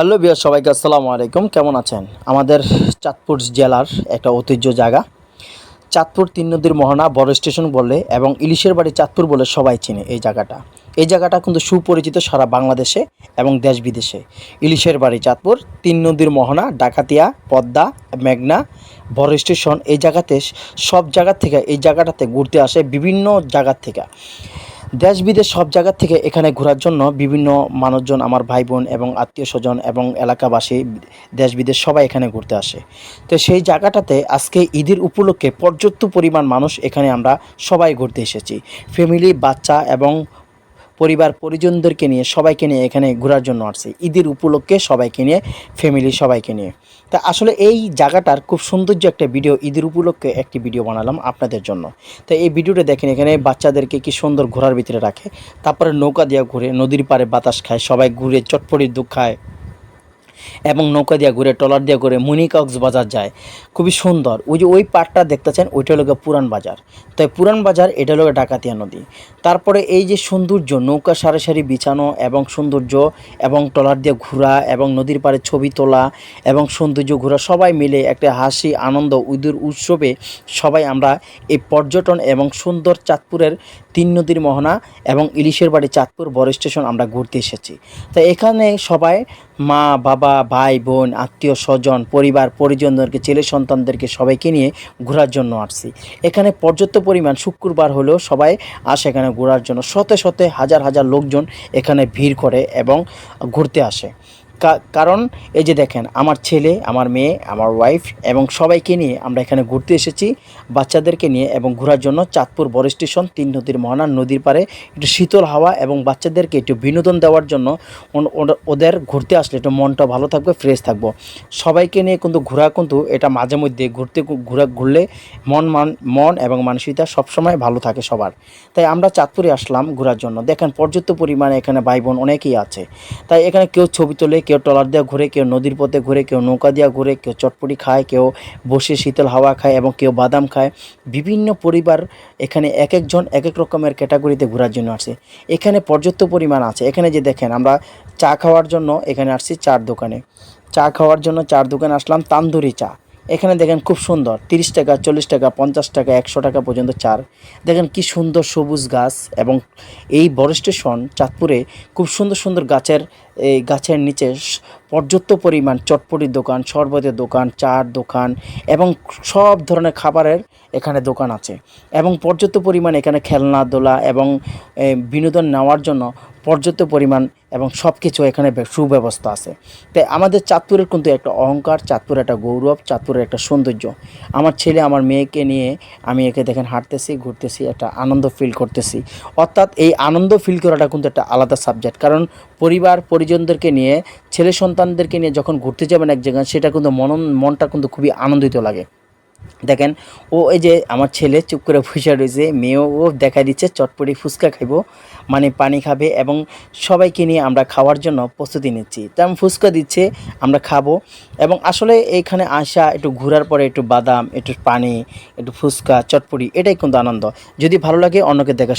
Hello viewer, সবাইকে আসসালামু আলাইকুম। কেমন আছেন? আমাদের চাঁদপুর জেলার একটা ঐতিহ্য জায়গা চাঁদপুর তিন নদীর মোহনা বড় স্টেশন বলে এবং ইলিশের বাড়ি চাঁদপুর বলে সবাই চিনে এই জায়গাটা কিন্তু সুপরিচিত সারা বাংলাদেশে এবং দেশ বিদেশে। ইলিশের বাড়ি চাঁদপুর তিন নদীর মোহনা, ডাকাতিয়া, পদ্মা, মেঘনা বড় স্টেশন। এই জায়গাতে সব জায়গার থেকে এই জায়গাটাতে ঘুরতে আসে বিভিন্ন জায়গার থেকে, দেশ বিদেশ সব জায়গার থেকে এখানে ঘোরার জন্য বিভিন্ন মানুষজন, আমার ভাই বোন এবং আত্মীয় স্বজন এবং এলাকাবাসী, দেশ বিদেশ সবাই এখানে ঘুরতে আসে। তো সেই জায়গাটাতে আজকে ঈদের উপলক্ষে পর্যাপ্ত পরিমাণ মানুষ এখানে আমরা সবাই ঘুরতে এসেছি। ফ্যামিলি, বাচ্চা এবং পরিবার পরিজনদেরকে নিয়ে সবাইকে নিয়ে এখানে ঘোরার জন্য আসছি ঈদের উপলক্ষে, সবাইকে নিয়ে, ফ্যামিলি সবাইকে নিয়ে। তা আসলে এই জায়গাটার খুব সৌন্দর্য একটা ভিডিও, ঈদের উপলক্ষে একটি ভিডিও বানালাম আপনাদের জন্য। তো এই ভিডিওটা দেখেন, এখানে বাচ্চাদেরকে কি সুন্দর ঘোরার ভিতরে রাখে, তারপরে নৌকা দিয়ে ঘুরে, নদীর পাড়ে বাতাস খায়, সবাই ঘুরে চটপটির দুধ খায় এবং নৌকা দিয়ে ঘুরে, ট্রলার দিয়ে ঘুরে মিনি কক্সবাজার যায়। খুবই সুন্দর। ওই পাড়টা দেখতেছেন, ওইটা হলো পুরান বাজার। তাই পুরান বাজার, এটা হলো ডাকাতিয়া নদী। তারপরে এই যে সৌন্দর্য, নৌকা সারি সারি বিছানো এবং সৌন্দর্য এবং ট্রলার দিয়ে ঘোরা এবং নদীর পাড়ে ছবি তোলা এবং সৌন্দর্য ঘোরা, সবাই মিলে একটা হাসি আনন্দ ঈদের উৎসবে সবাই আমরা এই পর্যটন এবং সুন্দর চাঁদপুরের তিন নদীর মোহনা এবং ইলিশের বাড়ি চাঁদপুর বড় স্টেশন আমরা ঘুরতে এসেছি। তাই এখানে সবাই মা, বাবা, ভাই, বোন, আত্মীয় স্বজন, পরিবার পরিজনদেরকে, ছেলে সন্তানদেরকে সবাইকে নিয়ে ঘোরার জন্য আসছি। এখানে পর্যাপ্ত পরিমাণ, শুক্রবার হলেও সবাই আসে এখানে ঘোরার জন্য। শতে শতে হাজার হাজার লোকজন এখানে ভিড় করে এবং ঘুরতে আসে। কারণ এই যে দেখেন, আমার ছেলে, আমার মেয়ে, আমার ওয়াইফ এবং সবাইকে নিয়ে আমরা এখানে ঘুরতে এসেছি, বাচ্চাদেরকে নিয়ে এবং ঘোরার জন্য। চাঁদপুর বড় স্টেশন তিন নদীর মোহনা, নদীর পাড়ে একটু শীতল হাওয়া এবং বাচ্চাদেরকে একটু বিনোদন দেওয়ার জন্য ওদের ঘুরতে আসলে একটু মনটা ভালো থাকবে, ফ্রেশ থাকবো। সবাইকে নিয়ে কিন্তু ঘোরা, কিন্তু এটা মাঝে মধ্যে ঘুরলে মন এবং মানসিকতা সবসময় ভালো থাকে সবার। তাই আমরা চাঁদপুরে আসলাম ঘোরার জন্য। দেখেন পর্যাপ্ত পরিমাণে এখানে ভাই বোন অনেকেই আছে। তাই এখানে কেউ ছবি তোলে, কেউ ট্রলার দিয়ে ঘুরে, কেউ নদীর পথে ঘুরে, কেউ নৌকা দিয়ে ঘুরে, কেউ চটপটি খায়, কেউ বসে শীতল হাওয়া খায় এবং কেউ বাদাম খায়। বিভিন্ন পরিবার এখানে এক একজন এক এক রকমের ক্যাটাগরিতে ঘোরার জন্য আসে। এখানে পর্যাপ্ত পরিমাণ আছে। এখানে যে দেখেন, আমরা চা খাওয়ার জন্য এখানে আসছি চার দোকানে। চা খাওয়ার জন্য চার দোকানে আসলাম, তান্দুরি চা। এখানে দেখেন খুব সুন্দর, 30 টাকা, 40 টাকা, 50 টাকা, 100 টাকা পর্যন্ত চার। দেখেন কি সুন্দর সবুজ গাছ এবং এই বড় স্টেশন চাঁদপুরে খুব সুন্দর সুন্দর এই গাছের নিচে পর্যাপ্ত পরিমাণ চটপটির দোকান, শরবতের দোকান, চার দোকান এবং সব ধরনের খাবারের এখানে দোকান আছে। এবং পর্যাপ্ত পরিমাণ এখানে খেলনা, দোলা এবং বিনোদন নেওয়ার জন্য পর্যাপ্ত পরিমাণ এবং সব কিছু এখানে সুব্যবস্থা আছে। তাই আমাদের চাঁদপুরের কিন্তু একটা অহংকার, চাঁদপুরের একটা গৌরব, চাঁদপুরের একটা সৌন্দর্য। আমার ছেলে, আমার মেয়েকে নিয়ে আমি একে দেখেন হাঁটতেছি, ঘুরতেছি, একটা আনন্দ ফিল করতেছি। অর্থাৎ এই আনন্দ ফিল করাটা কিন্তু একটা আলাদা সাবজেক্ট। কারণ পরিবার পরিজনদেরকে নিয়ে, ছেলে সন্তানদেরকে নিয়ে যখন ঘুরতে যাবেন এক জায়গায়, সেটা কিন্তু মনটা কিন্তু খুবই আনন্দিত লাগে। দেখেন, এই যে আমার ছেলে চুপ করে বসে রয়েছে, মেয়েও দেখা দিচ্ছে চটপটি ফুচকা খাইবো, মানে পানি খাবে এবং সবাইকে নিয়ে আমরা খাওয়ার জন্য প্রস্তুতি নিচ্ছি। তেমন ফুচকা দিচ্ছে, আমরা খাবো। এবং আসলে এইখানে আসা, একটু ঘোরার পরে একটু বাদাম, একটু পানি, একটু ফুচকা, চটপটি, এটাই কিন্তু আনন্দ। যদি ভালো লাগে অন্যকে দেখা